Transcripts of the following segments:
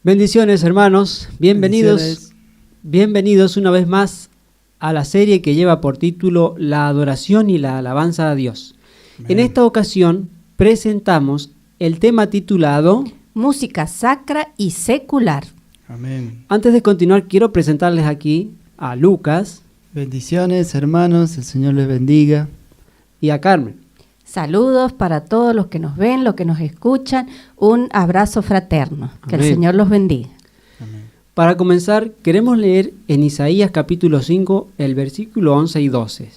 Bendiciones, hermanos, bienvenidos una vez más a la serie que lleva por título La adoración y la alabanza a Dios. Amén. En esta ocasión presentamos el tema titulado Música sacra y secular. Amén. Antes de continuar, quiero presentarles aquí a Lucas. Bendiciones, hermanos, el Señor les bendiga. Y a Carmen. Saludos para todos los que nos ven, los que nos escuchan. Un abrazo fraterno. Que Amén. El Señor los bendiga. Amén. Para comenzar, queremos leer en Isaías capítulo 5, el versículo 11 y 12.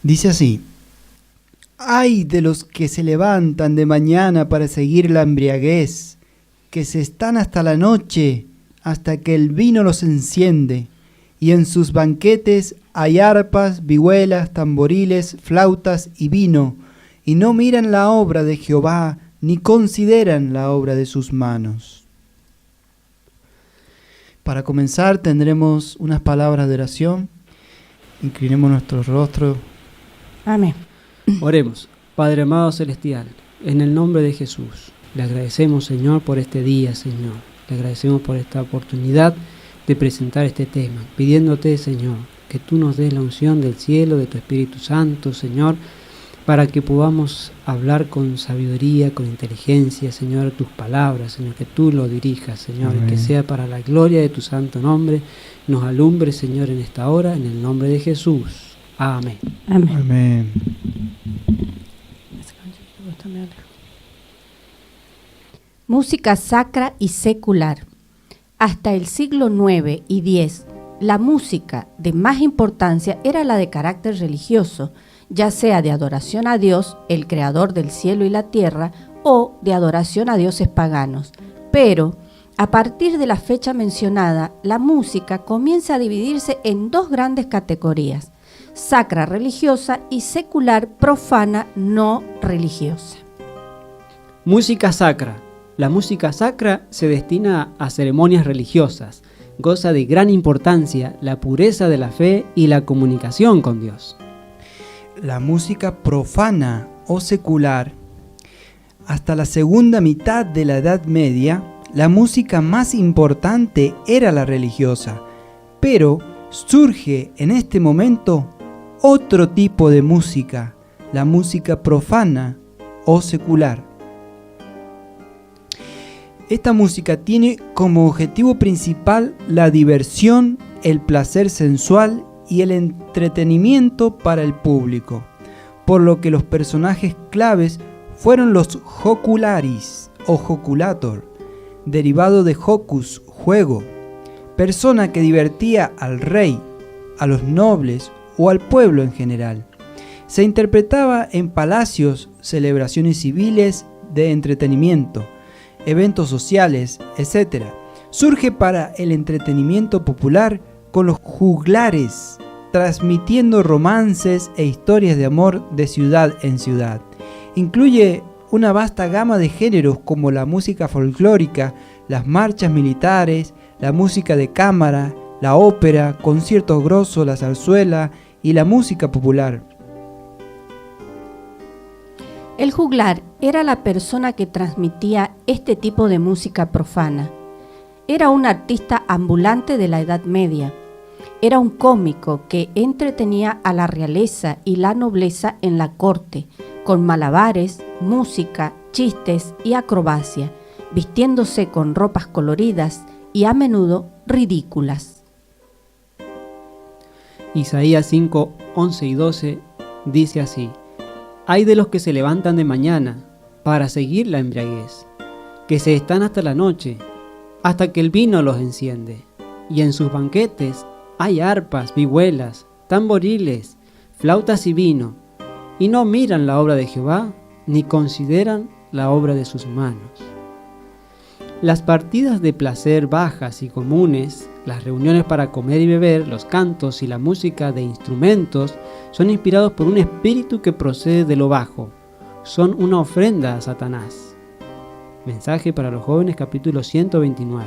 Dice así: ¡Ay de los que se levantan de mañana para seguir la embriaguez, que se están hasta la noche, hasta que el vino los enciende, y en sus banquetes hay arpas, vihuelas, tamboriles, flautas y vino, y no miran la obra de Jehová, ni consideran la obra de sus manos! Para comenzar tendremos unas palabras de oración. Inclinemos nuestro rostro. Amén. Oremos. Padre amado celestial, en el nombre de Jesús, le agradecemos, Señor, por este día, Señor. Le agradecemos por esta oportunidad de presentar este tema, pidiéndote, Señor, que tú nos des la unción del cielo, de tu Espíritu Santo, Señor, para que podamos hablar con sabiduría, con inteligencia, Señor, tus palabras, Señor, que tú lo dirijas, Señor, Amén. y que sea para la gloria de tu santo nombre. Nos alumbre, Señor, en esta hora, en el nombre de Jesús. Amén. Amén. Amén. Música sacra y secular. Hasta el siglo IX y X, la música de más importancia era la de carácter religioso, ya sea de adoración a Dios, el creador del cielo y la tierra, o de adoración a dioses paganos. Pero, a partir de la fecha mencionada, la música comienza a dividirse en dos grandes categorías: sacra religiosa y secular profana no religiosa. Música sacra. La música sacra se destina a ceremonias religiosas. Goza de gran importancia la pureza de la fe y la comunicación con Dios. La música profana o secular. Hasta la segunda mitad de la Edad Media, la música más importante era la religiosa, pero surge en este momento otro tipo de música, la música profana o secular. Esta música tiene como objetivo principal la diversión, el placer sensual y el entretenimiento para el público, por lo que los personajes claves fueron los jocularis o joculator, derivado de hocus, juego, persona que divertía al rey, a los nobles o al pueblo en general. Se interpretaba en palacios, celebraciones civiles de entretenimiento, eventos sociales, etc. Surge para el entretenimiento popular con los juglares, transmitiendo romances e historias de amor de ciudad en ciudad. Incluye una vasta gama de géneros como la música folclórica, las marchas militares, la música de cámara, la ópera, conciertos grosos, la zarzuela y la música popular. El juglar era la persona que transmitía este tipo de música profana. Era un artista ambulante de la Edad Media. Era un cómico que entretenía a la realeza y la nobleza en la corte, con malabares, música, chistes y acrobacia, vistiéndose con ropas coloridas y a menudo ridículas. Isaías 5, 11 y 12 dice así: Ay de los que se levantan de mañana para seguir la embriaguez, que se están hasta la noche, hasta que el vino los enciende, y en sus banquetes hay arpas, vihuelas, tamboriles, flautas y vino, y no miran la obra de Jehová, ni consideran la obra de sus manos. Las partidas de placer bajas y comunes, las reuniones para comer y beber, los cantos y la música de instrumentos son inspirados por un espíritu que procede de lo bajo. Son una ofrenda a Satanás. Mensaje para los jóvenes, capítulo 129.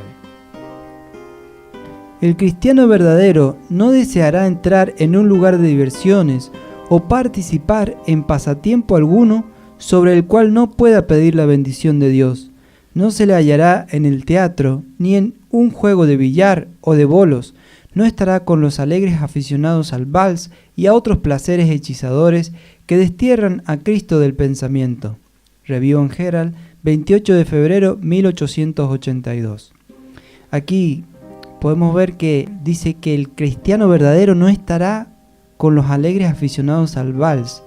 El cristiano verdadero no deseará entrar en un lugar de diversiones o participar en pasatiempo alguno sobre el cual no pueda pedir la bendición de Dios. No se le hallará en el teatro, ni en un juego de billar o de bolos. No estará con los alegres aficionados al vals y a otros placeres hechizadores que destierran a Cristo del pensamiento. Review and Herald, 28 de febrero 1882. Aquí podemos ver que dice que el cristiano verdadero no estará con los alegres aficionados al vals.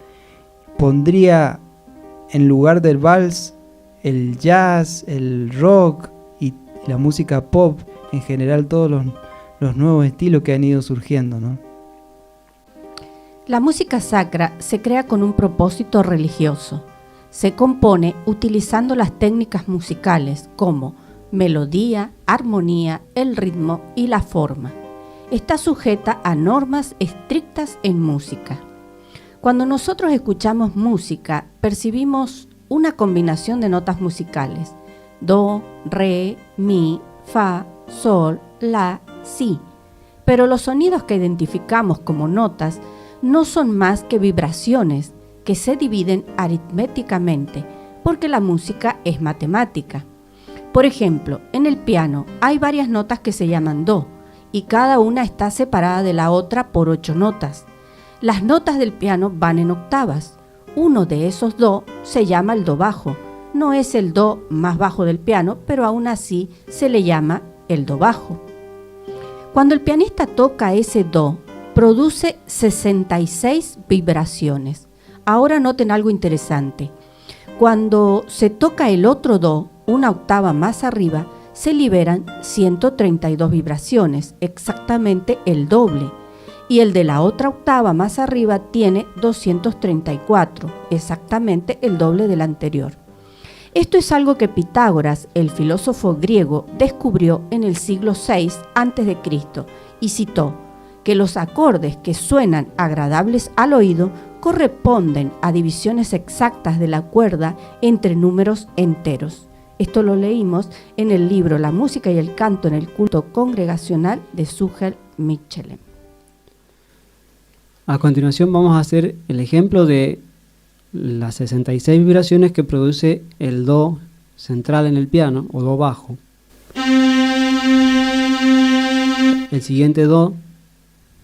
Pondría en lugar del vals el jazz, el rock y la música pop, en general todos los nuevos estilos que han ido surgiendo, ¿no? La música sacra se crea con un propósito religioso. Se compone utilizando las técnicas musicales como melodía, armonía, el ritmo y la forma. Está sujeta a normas estrictas en música. Cuando nosotros escuchamos música, percibimos una combinación de notas musicales: do, re, mi, fa, sol, la, si. Pero los sonidos que identificamos como notas no son más que vibraciones que se dividen aritméticamente, porque la música es matemática. Por ejemplo, en el piano hay varias notas que se llaman do, y cada una está separada de la otra por 8 notas. Las notas del piano van en octavas. Uno de esos do se llama el do bajo. No es el do más bajo del piano, pero aún así se le llama el do bajo. Cuando el pianista toca ese do, produce 66 vibraciones. Ahora noten algo interesante. Cuando se toca el otro do, una octava más arriba, se liberan 132 vibraciones, exactamente el doble. Y el de la otra octava más arriba tiene 234, exactamente el doble del anterior. Esto es algo que Pitágoras, el filósofo griego, descubrió en el siglo VI a.C. y citó que los acordes que suenan agradables al oído corresponden a divisiones exactas de la cuerda entre números enteros. Esto lo leímos en el libro La música y el canto en el culto congregacional de Zújar Michelem. A continuación vamos a hacer el ejemplo de las 66 vibraciones que produce el do central en el piano o do bajo. El siguiente do,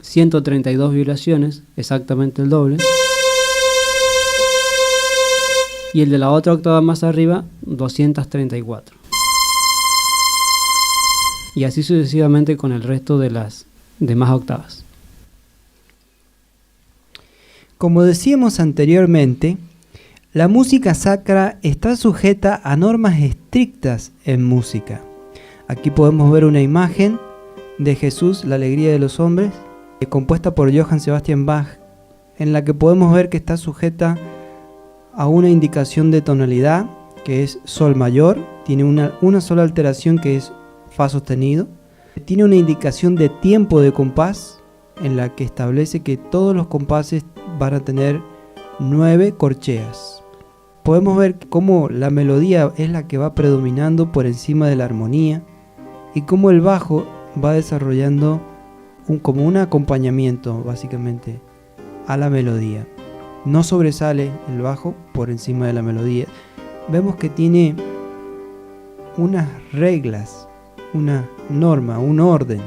132 vibraciones, exactamente el doble. Y el de la otra octava más arriba, 234. Y así sucesivamente con el resto de las demás octavas. Como decíamos anteriormente, la música sacra está sujeta a normas estrictas en música. Aquí podemos ver una imagen de Jesús, la alegría de los hombres, compuesta por Johann Sebastian Bach, en la que podemos ver que está sujeta a una indicación de tonalidad, que es sol mayor, tiene una sola alteración que es fa sostenido, tiene una indicación de tiempo de compás, en la que establece que todos los compases van a tener 9 corcheas. Podemos ver cómo la melodía es la que va predominando por encima de la armonía y cómo el bajo va desarrollando como un acompañamiento básicamente a la melodía. No sobresale el bajo por encima de la melodía. Vemos que tiene unas reglas, una norma, un orden.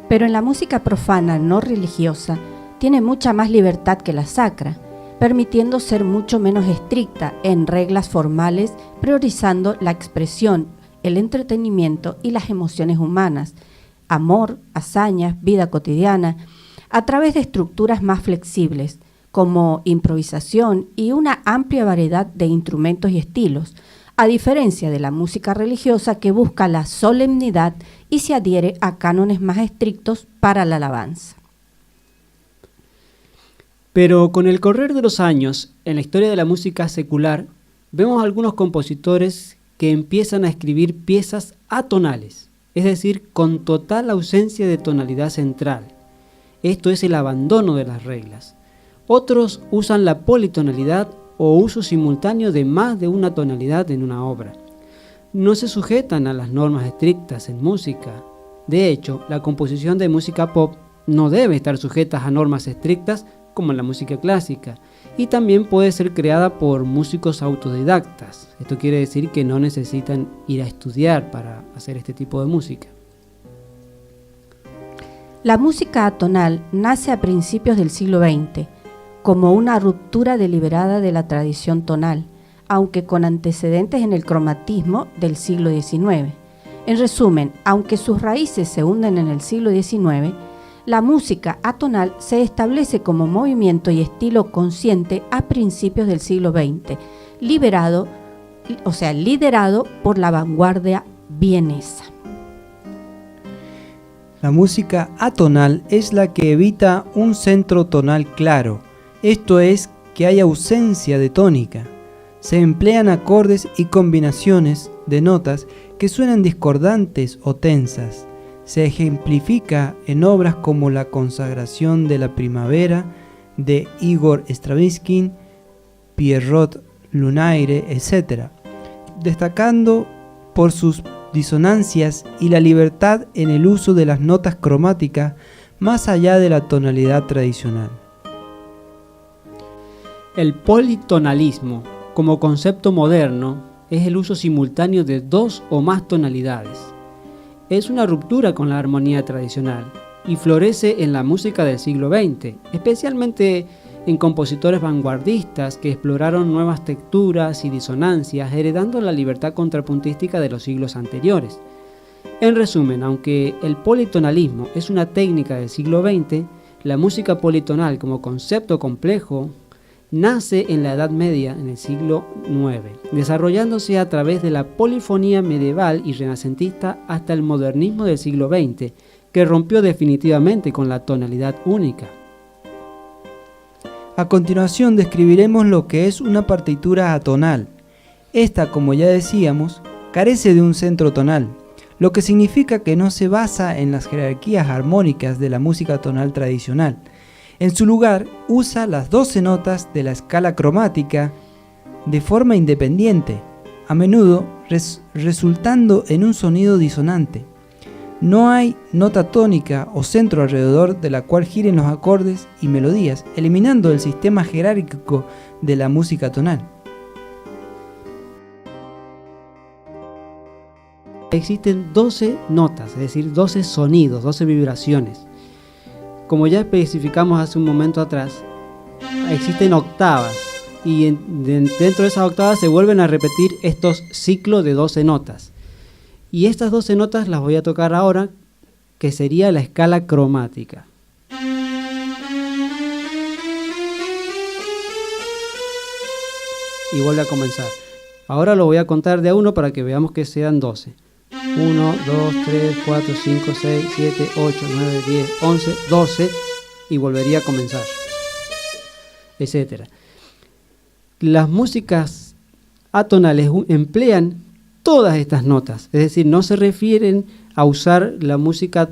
Pero en la música profana no religiosa tiene mucha más libertad que la sacra, permitiendo ser mucho menos estricta en reglas formales, priorizando la expresión, el entretenimiento y las emociones humanas, amor, hazañas, vida cotidiana, a través de estructuras más flexibles, como improvisación y una amplia variedad de instrumentos y estilos, a diferencia de la música religiosa que busca la solemnidad y se adhiere a cánones más estrictos para la alabanza. Pero con el correr de los años, en la historia de la música secular, vemos algunos compositores que empiezan a escribir piezas atonales, es decir, con total ausencia de tonalidad central. Esto es el abandono de las reglas. Otros usan la politonalidad o uso simultáneo de más de una tonalidad en una obra. No se sujetan a las normas estrictas en música. De hecho, la composición de música pop no debe estar sujeta a normas estrictas como en la música clásica, y también puede ser creada por músicos autodidactas. Esto quiere decir que no necesitan ir a estudiar para hacer este tipo de música. La música atonal nace a principios del siglo XX como una ruptura deliberada de la tradición tonal, aunque con antecedentes en el cromatismo del siglo XIX. En resumen, aunque sus raíces se hunden en el siglo XIX, la música atonal se establece como movimiento y estilo consciente a principios del siglo XX, liderado por la vanguardia vienesa. La música atonal es la que evita un centro tonal claro, esto es, que hay ausencia de tónica. Se emplean acordes y combinaciones de notas que suenan discordantes o tensas. Se ejemplifica en obras como La consagración de la primavera de Igor Stravinsky, Pierrot Lunaire, etc., destacando por sus disonancias y la libertad en el uso de las notas cromáticas más allá de la tonalidad tradicional. El politonalismo, como concepto moderno, es el uso simultáneo de dos o más tonalidades. Es una ruptura con la armonía tradicional y florece en la música del siglo XX, especialmente en compositores vanguardistas que exploraron nuevas texturas y disonancias, heredando la libertad contrapuntística de los siglos anteriores. En resumen, aunque el politonalismo es una técnica del siglo XX, la música politonal como concepto complejo nace en la Edad Media, en el siglo IX, desarrollándose a través de la polifonía medieval y renacentista hasta el modernismo del siglo XX, que rompió definitivamente con la tonalidad única. A continuación describiremos lo que es una partitura atonal. Esta, como ya decíamos, carece de un centro tonal, lo que significa que no se basa en las jerarquías armónicas de la música tonal tradicional. En su lugar, usa las 12 notas de la escala cromática de forma independiente, a menudo resultando en un sonido disonante. No hay nota tónica o centro alrededor de la cual giren los acordes y melodías, eliminando el sistema jerárquico de la música tonal. Existen 12 notas, es decir, 12 sonidos, 12 vibraciones. Como ya especificamos hace un momento atrás, existen octavas y dentro de esas octavas se vuelven a repetir estos ciclos de 12 notas. Y estas 12 notas las voy a tocar ahora, que sería la escala cromática. Y vuelve a comenzar. Ahora lo voy a contar de a uno para que veamos que sean 12. 1, 2, 3, 4, 5, 6, 7, 8, 9, 10, 11, 12 y volvería a comenzar, etc. Las músicas atonales emplean todas estas notas, es decir, no se refieren a usar la música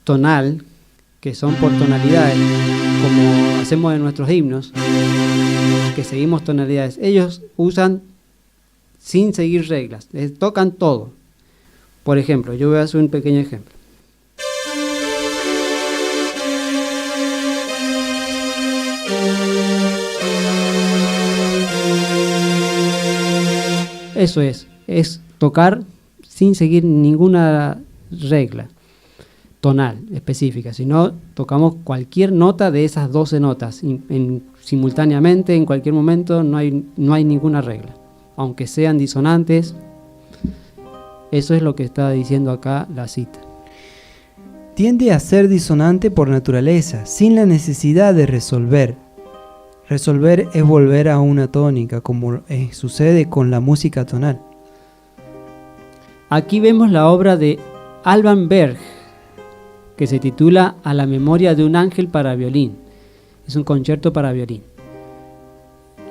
tonal, que son por tonalidades, como hacemos en nuestros himnos, que seguimos tonalidades. Ellos usan sin seguir reglas, tocan todo. Por ejemplo, yo voy a hacer un pequeño ejemplo. Eso es tocar sin seguir ninguna regla tonal específica, sino tocamos cualquier nota de esas 12 notas simultáneamente, en cualquier momento, no hay ninguna regla, aunque sean disonantes. Eso es lo que está diciendo acá la cita. Tiende a ser disonante por naturaleza, sin la necesidad de resolver. Resolver es volver a una tónica, como sucede con la música tonal. Aquí vemos la obra de Alban Berg, que se titula A la memoria de un ángel para violín. Es un concierto para violín.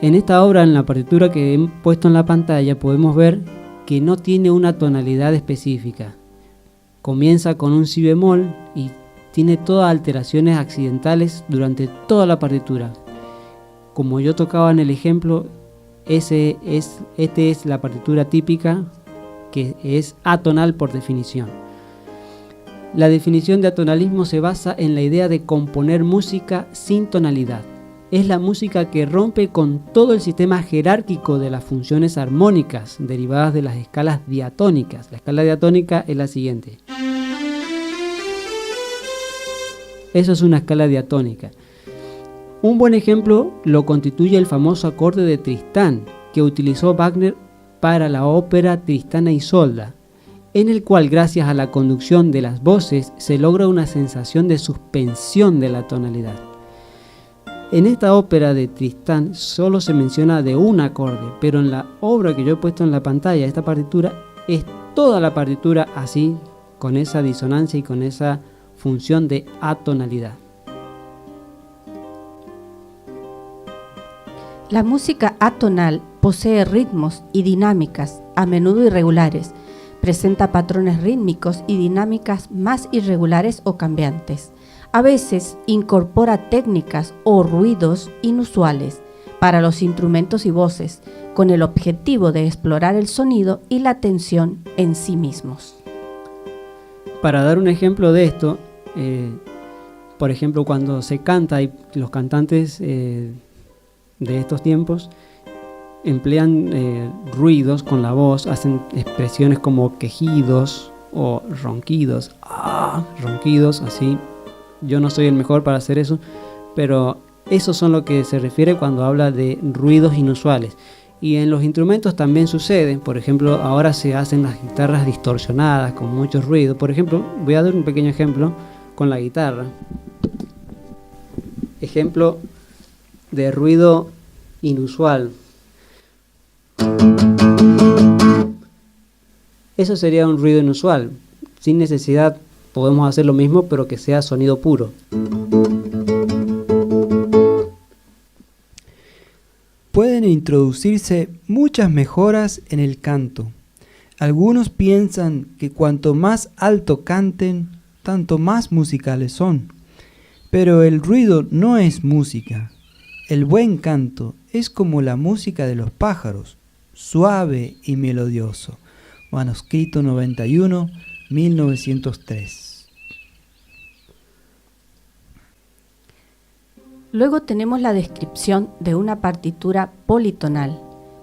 En esta obra, en la partitura que he puesto en la pantalla, podemos ver que no tiene una tonalidad específica. Comienza con un si bemol y tiene todas alteraciones accidentales durante toda la partitura. Como yo tocaba en el ejemplo, este es la partitura típica, que es atonal por definición. La definición de atonalismo se basa en la idea de componer música sin tonalidad, es la música que rompe con todo el sistema jerárquico de las funciones armónicas derivadas de las escalas diatónicas. La escala diatónica es la siguiente. Eso es una escala diatónica. Un buen ejemplo lo constituye el famoso acorde de Tristán que utilizó Wagner para la ópera Tristán e Isolda, en el cual gracias a la conducción de las voces se logra una sensación de suspensión de la tonalidad. En esta ópera de Tristán solo se menciona de un acorde, pero en la obra que yo he puesto en la pantalla, esta partitura, es toda la partitura así, con esa disonancia y con esa función de atonalidad. La música atonal posee ritmos y dinámicas, a menudo irregulares, presenta patrones rítmicos y dinámicas más irregulares o cambiantes. A veces incorpora técnicas o ruidos inusuales para los instrumentos y voces, con el objetivo de explorar el sonido y la tensión en sí mismos. Para dar un ejemplo de esto, por ejemplo, cuando se canta y los cantantes de estos tiempos emplean ruidos con la voz, hacen expresiones como quejidos o ronquidos, ronquidos así. Yo no soy el mejor para hacer eso, pero eso son lo que se refiere cuando habla de ruidos inusuales. Y en los instrumentos también sucede. Por ejemplo, ahora se hacen las guitarras distorsionadas con mucho ruido. Por ejemplo, voy a dar un pequeño ejemplo con la guitarra. Ejemplo de ruido inusual. Eso sería un ruido inusual. Sin necesidad podemos hacer lo mismo, pero que sea sonido puro. Pueden introducirse muchas mejoras en el canto. Algunos piensan que cuanto más alto canten, tanto más musicales son. Pero el ruido no es música. El buen canto es como la música de los pájaros, suave y melodioso. Manuscrito 91, 1903. Luego tenemos la descripción de una partitura politonal.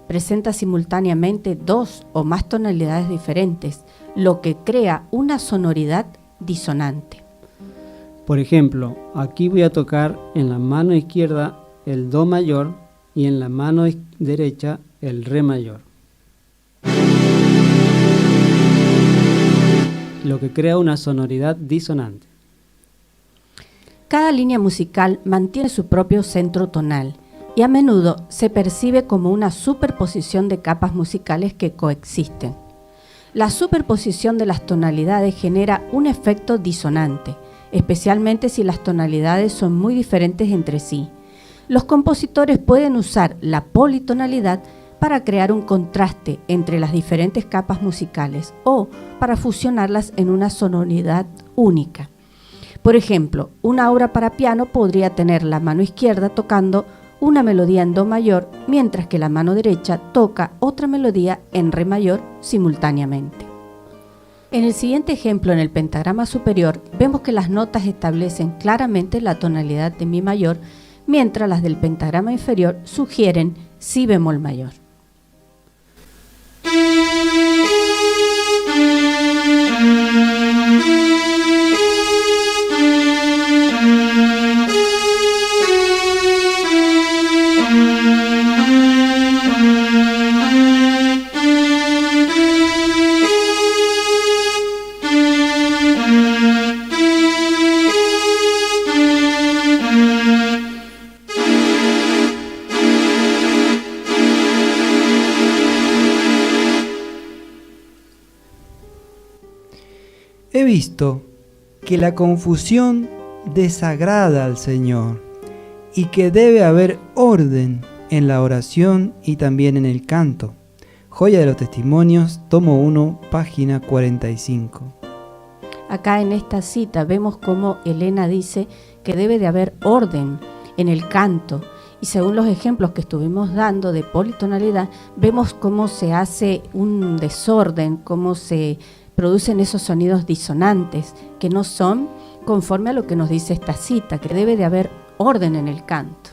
Presenta simultáneamente dos o más tonalidades diferentes, lo que crea una sonoridad disonante. Por ejemplo, aquí voy a tocar en la mano izquierda el Do mayor y en la mano derecha el Re mayor, lo que crea una sonoridad disonante. Cada línea musical mantiene su propio centro tonal y a menudo se percibe como una superposición de capas musicales que coexisten. La superposición de las tonalidades genera un efecto disonante, especialmente si las tonalidades son muy diferentes entre sí. Los compositores pueden usar la politonalidad para crear un contraste entre las diferentes capas musicales o para fusionarlas en una sonoridad única. Por ejemplo, una obra para piano podría tener la mano izquierda tocando una melodía en Do mayor, mientras que la mano derecha toca otra melodía en Re mayor simultáneamente. En el siguiente ejemplo, en el pentagrama superior, vemos que las notas establecen claramente la tonalidad de Mi mayor, mientras las del pentagrama inferior sugieren Si bemol mayor. He visto que la confusión desagrada al Señor y que debe haber orden en la oración y también en el canto. Joya de los Testimonios, tomo 1, página 45. Acá en esta cita vemos cómo Elena dice que debe de haber orden en el canto, y según los ejemplos que estuvimos dando de politonalidad, vemos cómo se hace un desorden, cómo se producen esos sonidos disonantes que no son conforme a lo que nos dice esta cita, que debe de haber orden en el canto.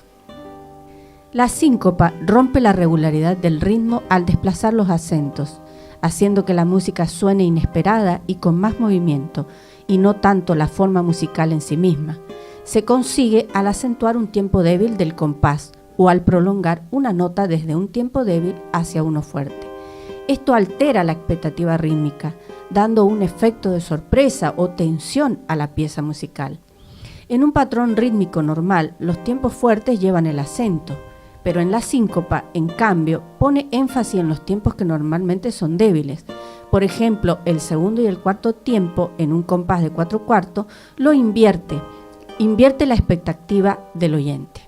La síncopa rompe la regularidad del ritmo al desplazar los acentos, haciendo que la música suene inesperada y con más movimiento, y no tanto la forma musical en sí misma. Se consigue al acentuar un tiempo débil del compás o al prolongar una nota desde un tiempo débil hacia uno fuerte. Esto altera la expectativa rítmica, dando un efecto de sorpresa o tensión a la pieza musical. En un patrón rítmico normal, los tiempos fuertes llevan el acento, pero en la síncopa, en cambio, pone énfasis en los tiempos que normalmente son débiles. Por ejemplo, el segundo y el cuarto tiempo en un compás de 4/4 lo invierte la expectativa del oyente.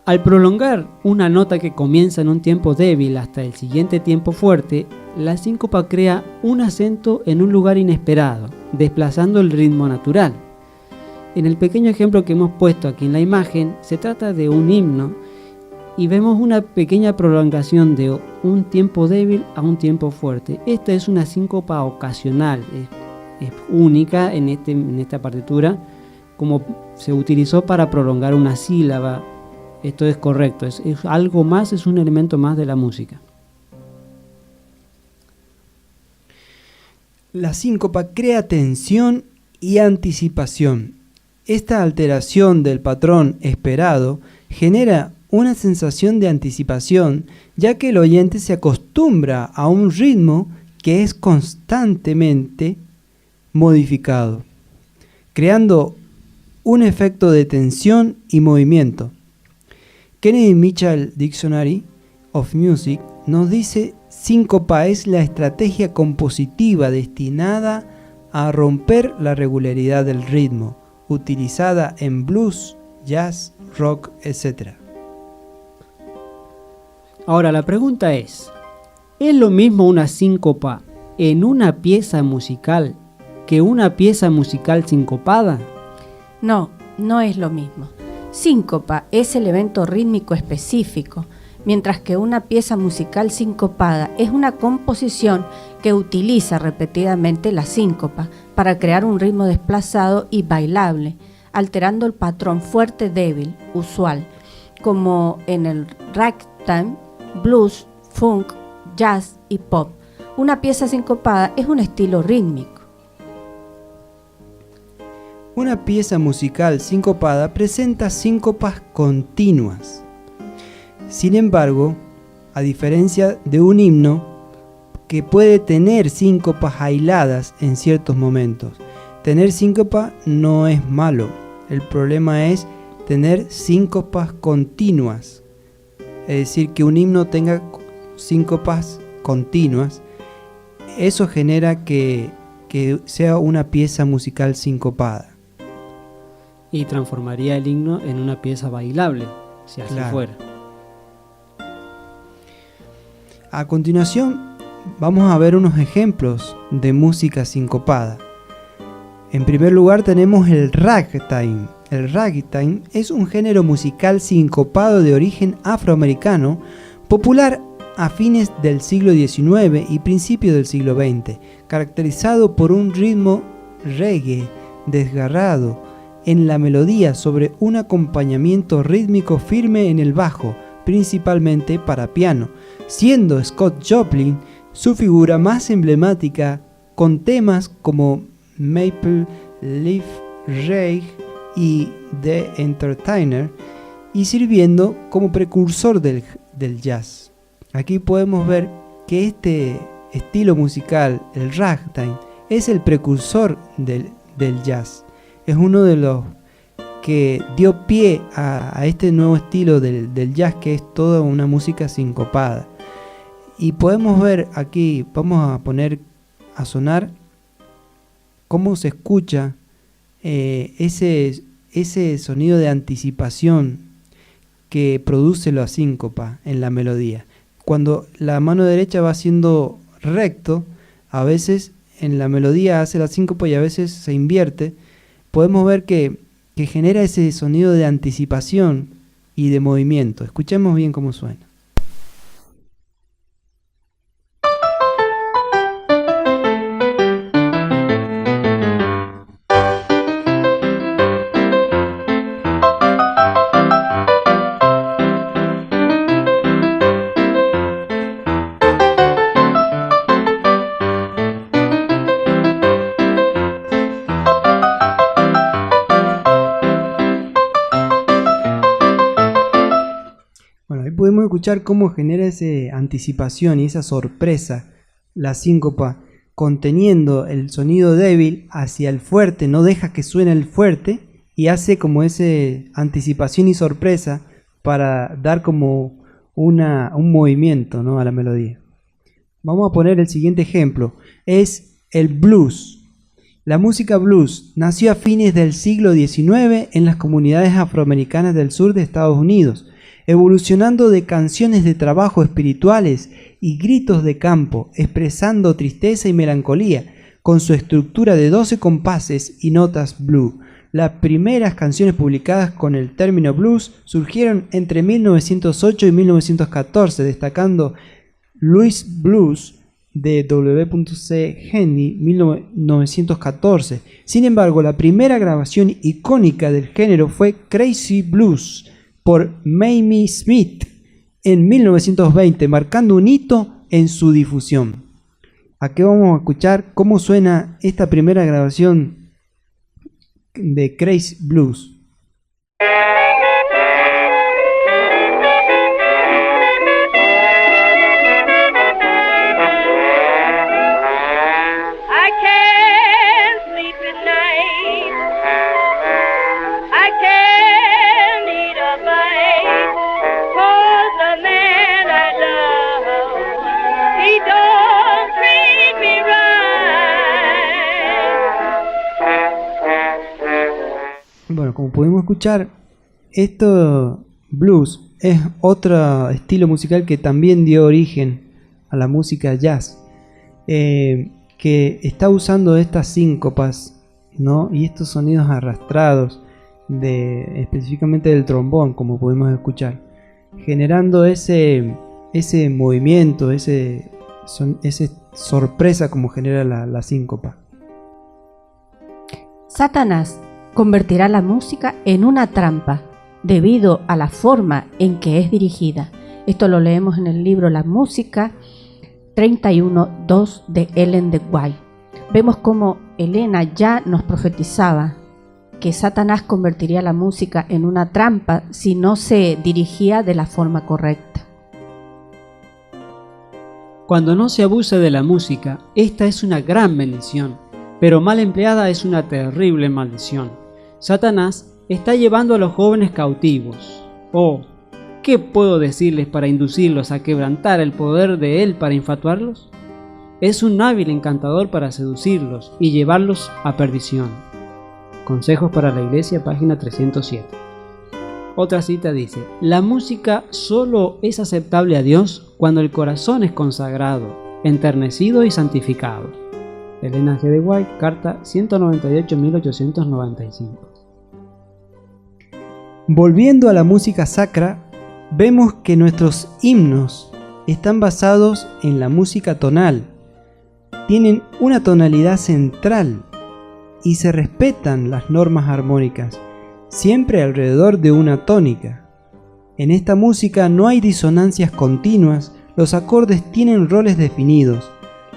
Al prolongar una nota que comienza en un tiempo débil hasta el siguiente tiempo fuerte, la síncopa crea un acento en un lugar inesperado, desplazando el ritmo natural. En el pequeño ejemplo que hemos puesto aquí en la imagen, se trata de un himno y vemos una pequeña prolongación de un tiempo débil a un tiempo fuerte. Esta es una síncopa ocasional, es única en esta partitura, como se utilizó para prolongar una sílaba. Esto es correcto, es algo más, es un elemento más de la música. La síncopa crea tensión y anticipación. Esta alteración del patrón esperado genera una sensación de anticipación, ya que el oyente se acostumbra a un ritmo que es constantemente modificado, creando un efecto de tensión y movimiento. Kennedy Mitchell Dictionary of Music nos dice: síncopa es la estrategia compositiva destinada a romper la regularidad del ritmo, utilizada en blues, jazz, rock, etc. Ahora la pregunta ¿es lo mismo una síncopa en una pieza musical que una pieza musical sincopada? No, no es lo mismo. Síncopa es el evento rítmico específico, mientras que una pieza musical sincopada es una composición que utiliza repetidamente la síncopa para crear un ritmo desplazado y bailable, alterando el patrón fuerte-débil usual, como en el ragtime, blues, funk, jazz y pop. Una pieza sincopada es un estilo rítmico. Una pieza musical sincopada presenta síncopas continuas. Sin embargo, a diferencia de un himno que puede tener síncopas aisladas en ciertos momentos, tener síncopa no es malo. El problema es tener síncopas continuas. Es decir, que un himno tenga síncopas continuas. Eso genera que sea una pieza musical sincopada. Y transformaría el himno en una pieza bailable, si así fuera. A continuación, vamos a ver unos ejemplos de música sincopada. En primer lugar tenemos el ragtime. El ragtime es un género musical sincopado de origen afroamericano, popular a fines del siglo XIX y principios del siglo XX, caracterizado por un ritmo reggae desgarrado en la melodía sobre un acompañamiento rítmico firme en el bajo, principalmente para piano, siendo Scott Joplin su figura más emblemática, con temas como Maple Leaf Rag y The Entertainer, y sirviendo como precursor del jazz. Aquí podemos ver que este estilo musical, el ragtime, es el precursor del jazz. Es uno de los que dio pie a este nuevo estilo del jazz, que es toda una música sincopada. Y podemos ver aquí, vamos a poner a sonar cómo se escucha ese sonido de anticipación que produce la síncopa en la melodía. Cuando la mano derecha va siendo recto, a veces en la melodía hace la síncopa y a veces se invierte. Podemos ver que genera ese sonido de anticipación y de movimiento. Escuchemos bien cómo suena. escuchar cómo genera esa anticipación y esa sorpresa la síncopa, conteniendo el sonido débil hacia el fuerte, no deja que suene el fuerte y hace como esa anticipación y sorpresa para dar como un movimiento, ¿no?, a la melodía. Vamos a poner el siguiente ejemplo, es el blues. La música blues nació a fines del siglo XIX en las comunidades afroamericanas del sur de Estados Unidos, evolucionando de canciones de trabajo espirituales y gritos de campo, expresando tristeza y melancolía, con su estructura de 12 compases y notas blues. Las primeras canciones publicadas con el término blues surgieron entre 1908 y 1914, destacando Louis Blues de W.C. Hendy, 1914. Sin embargo, la primera grabación icónica del género fue Crazy Blues por Mamie Smith en 1920, marcando un hito en su difusión. Aquí vamos a escuchar cómo suena esta primera grabación de Crazy Blues. Bueno, como podemos escuchar, esto blues es otro estilo musical que también dio origen a la música jazz, que está usando estas síncopas, ¿no?, y estos sonidos arrastrados específicamente del trombón, como podemos escuchar, generando ese movimiento, esa sorpresa como genera la síncopa. Satanás convertirá la música en una trampa debido a la forma en que es dirigida. Esto lo leemos en el libro La Música 31.2 de Ellen de White. Vemos cómo Elena ya nos profetizaba que Satanás convertiría la música en una trampa si no se dirigía de la forma correcta. Cuando no se abusa de la música, esta es una gran bendición, pero mal empleada es una terrible maldición. Satanás está llevando a los jóvenes cautivos. Oh, ¿qué puedo decirles para inducirlos a quebrantar el poder de él para infatuarlos? Es un hábil encantador para seducirlos y llevarlos a perdición. Consejos para la Iglesia, página 307. Otra cita dice: la música solo es aceptable a Dios cuando el corazón es consagrado, enternecido y santificado. Elena G. de White, carta 198-1895. Volviendo a la música sacra, vemos que nuestros himnos están basados en la música tonal. Tienen una tonalidad central y se respetan las normas armónicas, siempre alrededor de una tónica. En esta música no hay disonancias continuas, los acordes tienen roles definidos.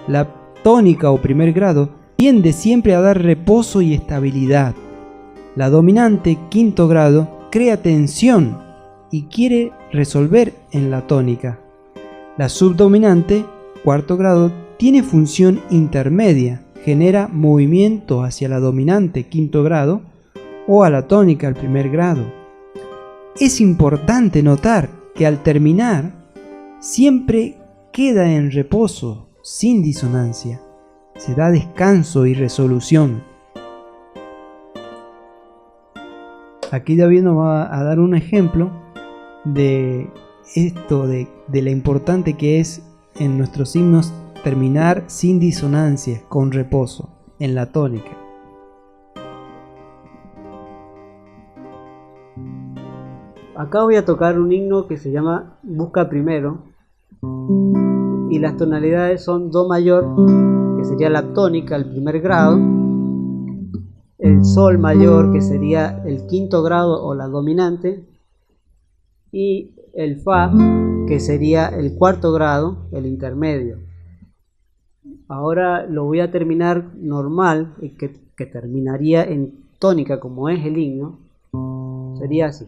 La tónica o primer grado tiende siempre a dar reposo y estabilidad. La dominante, quinto grado, crea tensión y quiere resolver en la tónica. La subdominante, cuarto grado, tiene función intermedia, genera movimiento hacia la dominante, quinto grado, o a la tónica, el primer grado. Es importante notar que al terminar, siempre queda en reposo, sin disonancia. Se da descanso y resolución. Aquí David nos va a dar un ejemplo de esto, de la importante que es en nuestros himnos terminar sin disonancias, con reposo, en la tónica. Acá voy a tocar un himno que se llama Busca Primero, y las tonalidades son Do mayor, que sería la tónica, el primer grado, el Sol mayor, que sería el quinto grado o la dominante, y el Fa, que sería el cuarto grado, el intermedio. Ahora lo voy a terminar normal, que terminaría en tónica como es el himno, sería así.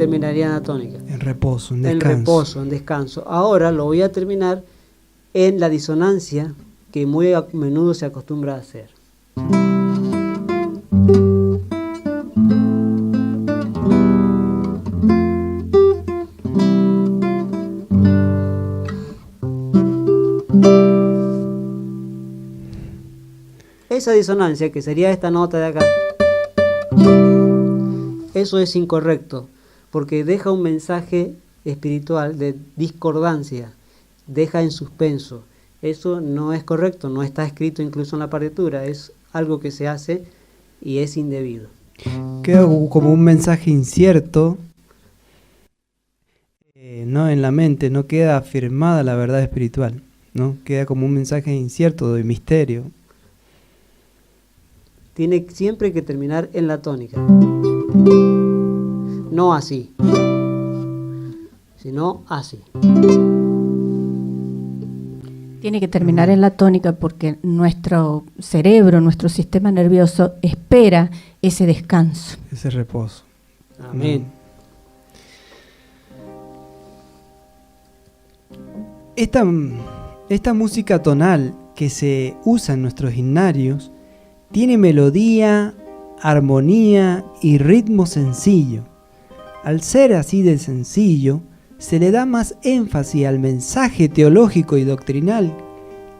terminaría en la tónica. En reposo, en En descanso. reposo, en descanso. Ahora lo voy a terminar en la disonancia que muy a menudo se acostumbra a hacer. Esa disonancia, que sería esta nota de acá, eso es incorrecto, porque deja un mensaje espiritual de discordancia, deja en suspenso. Eso no es correcto, no está escrito incluso en la partitura, es algo que se hace y es indebido. Queda como un mensaje incierto, no en la mente, no queda afirmada la verdad espiritual, ¿no? Queda como un mensaje incierto de misterio. Tiene siempre que terminar en la tónica. No así, sino así. Tiene que terminar en la tónica porque nuestro cerebro, nuestro sistema nervioso espera ese descanso. Ese reposo. Amén. Esta música tonal que se usa en nuestros himnarios tiene melodía, armonía y ritmo sencillo. Al ser así de sencillo, se le da más énfasis al mensaje teológico y doctrinal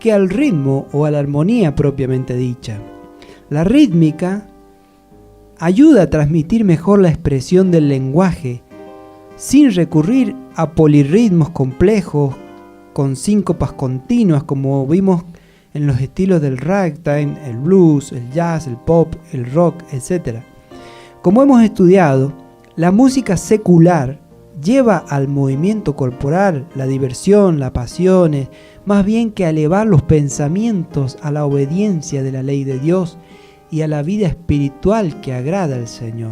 que al ritmo o a la armonía propiamente dicha. La rítmica ayuda a transmitir mejor la expresión del lenguaje sin recurrir a polirritmos complejos con síncopas continuas como vimos en los estilos del ragtime, el blues, el jazz, el pop, el rock, etc. Como hemos estudiado, la música secular lleva al movimiento corporal, la diversión, las pasiones, más bien que a elevar los pensamientos a la obediencia de la ley de Dios y a la vida espiritual que agrada al Señor.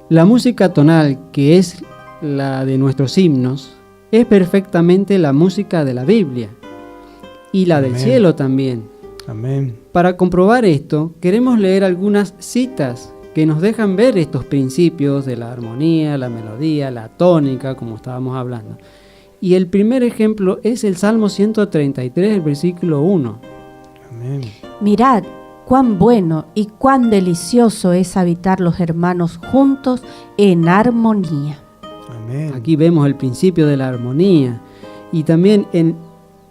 La música tonal, que es la de nuestros himnos, es perfectamente la música de la Biblia y la del Amén. cielo también. Amén. Para comprobar esto, queremos leer algunas citas que nos dejan ver estos principios de la armonía, la melodía, la tónica, como estábamos hablando. Y el primer ejemplo es el Salmo 133, el versículo 1. Amén. Mirad cuán bueno y cuán delicioso es habitar los hermanos juntos en armonía. Amén. Aquí vemos el principio de la armonía. Y también en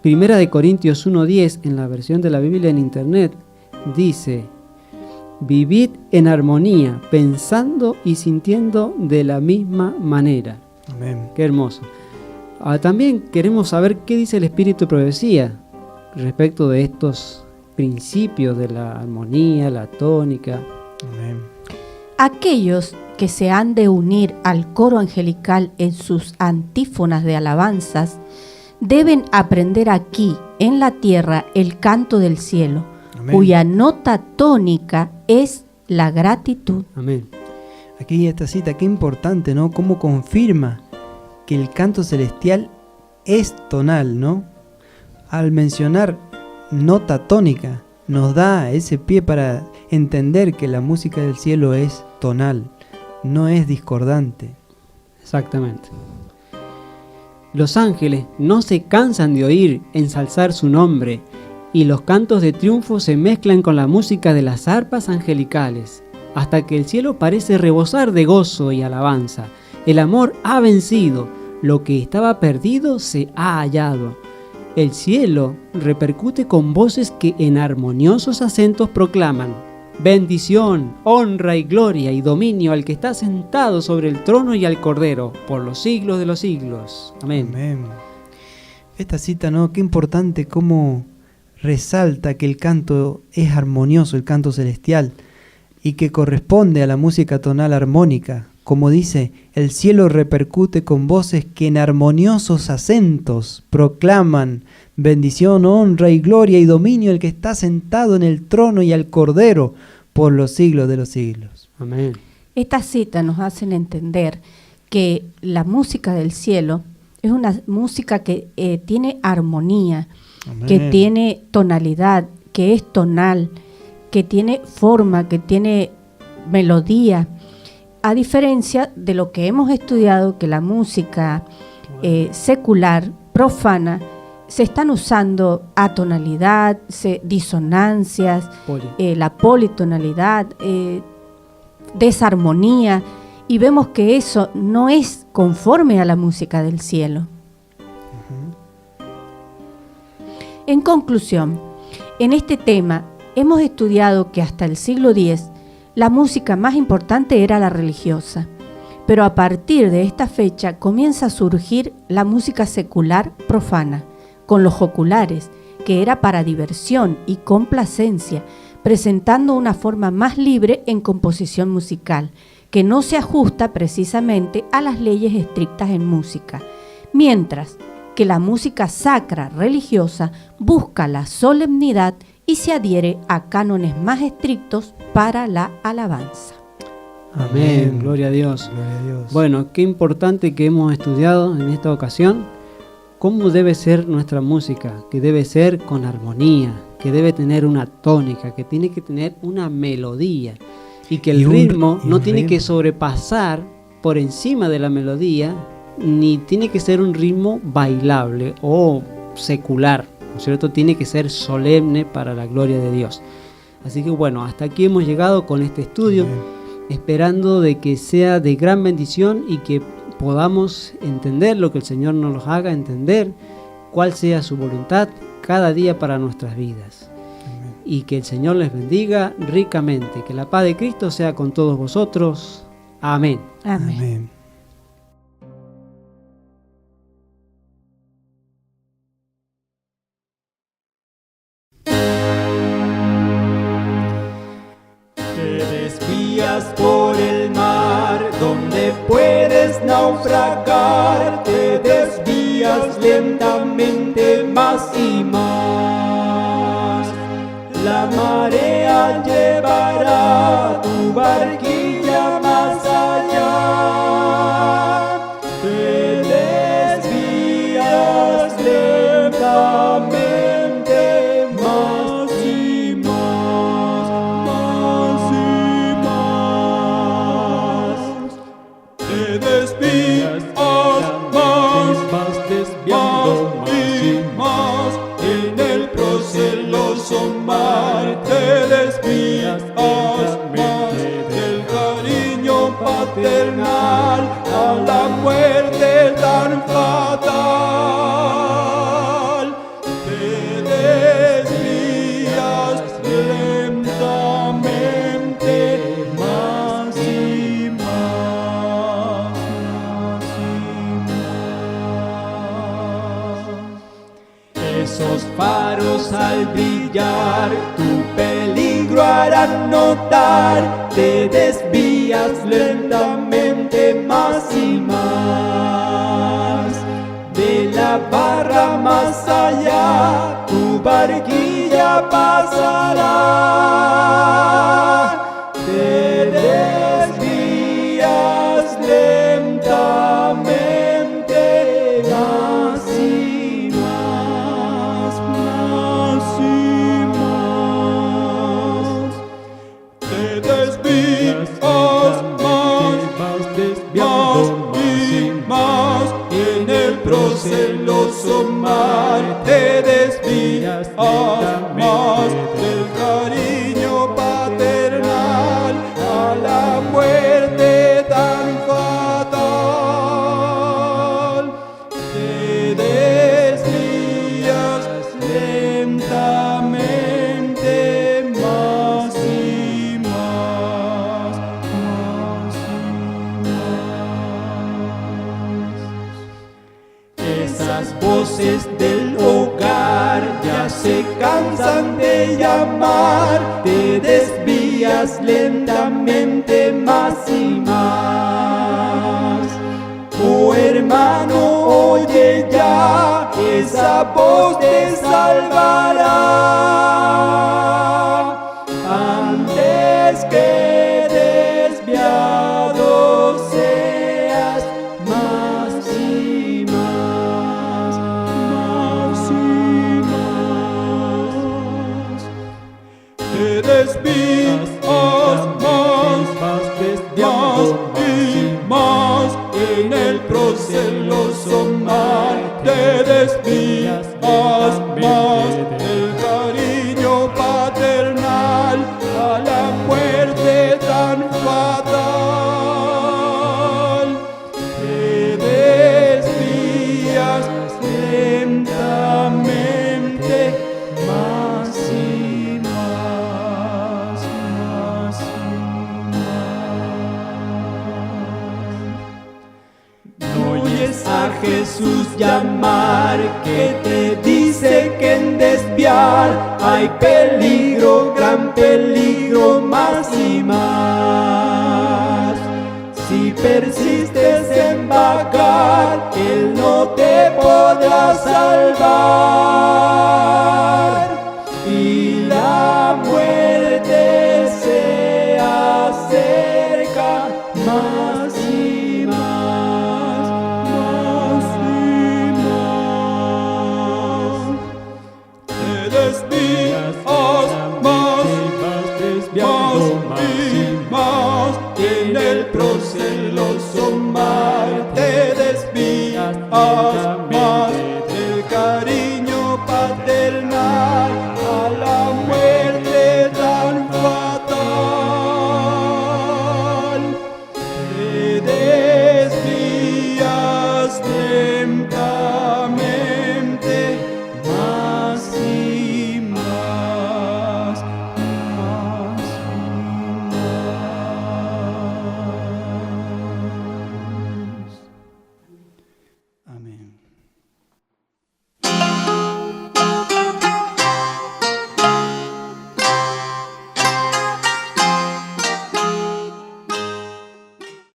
1 Corintios 1:10, en la versión de la Biblia en internet, dice: vivid en armonía, pensando y sintiendo de la misma manera. Amén. Qué hermoso. También queremos saber qué dice el Espíritu de Profecía respecto de estos principios de la armonía, la tónica. Amén. Aquellos que se han de unir al coro angelical en sus antífonas de alabanzas deben aprender aquí, en la tierra, el canto del cielo, Amén. cuya nota tónica es la gratitud. Amén. Aquí esta cita, qué importante, ¿no? Cómo confirma que el canto celestial es tonal, ¿no? Al mencionar nota tónica, nos da ese pie para entender que la música del cielo es tonal, no es discordante. Exactamente. Los ángeles no se cansan de oír ensalzar su nombre, y los cantos de triunfo se mezclan con la música de las arpas angelicales, hasta que el cielo parece rebosar de gozo y alabanza. El amor ha vencido, lo que estaba perdido se ha hallado. El cielo repercute con voces que en armoniosos acentos proclaman: bendición, honra y gloria y dominio al que está sentado sobre el trono y al Cordero, por los siglos de los siglos. Amén. Amén. Esta cita, ¿no? Qué importante cómo resalta que el canto es armonioso, el canto celestial, y que corresponde a la música tonal armónica. Como dice, el cielo repercute con voces que en armoniosos acentos proclaman bendición, honra y gloria y dominio al que está sentado en el trono y al Cordero por los siglos de los siglos. Amén. Estas citas nos hacen entender que la música del cielo es una música que tiene armonía, Amén. que tiene tonalidad, que es tonal, que tiene forma, que tiene melodía. a diferencia de lo que hemos estudiado, que la música secular, profana, se están usando atonalidad, disonancias, la politonalidad, desarmonía, y vemos que eso no es conforme a la música del cielo. En conclusión, en este tema hemos estudiado que hasta el siglo X la música más importante era la religiosa, pero a partir de esta fecha comienza a surgir la música secular profana, con los joculares, que era para diversión y complacencia, presentando una forma más libre en composición musical, que no se ajusta precisamente a las leyes estrictas en música, mientras que la música sacra religiosa busca la solemnidad y se adhiere a cánones más estrictos para la alabanza. Amén, gloria a Dios. Gloria a Dios. Bueno, qué importante que hemos estudiado en esta ocasión cómo debe ser nuestra música, que debe ser con armonía, que debe tener una tónica, que tiene que tener una melodía y que el ritmo no tiene que sobrepasar por encima de la melodía, ni tiene que ser un ritmo bailable o secular, ¿no es cierto? Tiene que ser solemne para la gloria de Dios. Así que bueno, hasta aquí hemos llegado con este estudio, esperando de que sea de gran bendición y que podamos entender lo que el Señor nos haga entender, cuál sea su voluntad cada día para nuestras vidas. Amén. Y que el Señor les bendiga ricamente, que la paz de Cristo sea con todos vosotros. Amén. Amén. Amén. Por el mar donde puedes naufragar, te desvías lentamente más y más. La marea llevará tu barquilla más allá. Te desvías lentamente más y más, más y más. Te desvías más, vas desviando más y más. En el proceloso mar te desvías más del cariño paternal a la muerte tan fatal. Te desvías lentamente más y más, más y más. Esos faros al brillar tu peligro harán notar, te desvías lentamente más y más. De la barra más allá tu barquilla pasará. Te desvías lentamente más y más, más y más. Te desvías más, vas desviando más y más. En el proceloso mar te desvías más del cariño paternal a la muerte tan fatal. Te desvías lentamente más y más, más y más. Esas voces del hogar ya se cansan de llamar, te desvías lentamente más y más. Oh hermano, oye ya, esa voz te salvará. Antes que desviado seas más y más, más y más. Te desvías más, vas desviando más y desvías más del cariño paternal a la muerte tan fatal. Te desvías lentamente más y más, más y más. No oyes a Jesús llamar, que te dice que en desviar hay peligro, gran peligro, más y más. Si persistes en vagar, Él no te podrá salvar, y la muerte se acerca más y más, más y más. Te desvías más y más, y en el proceso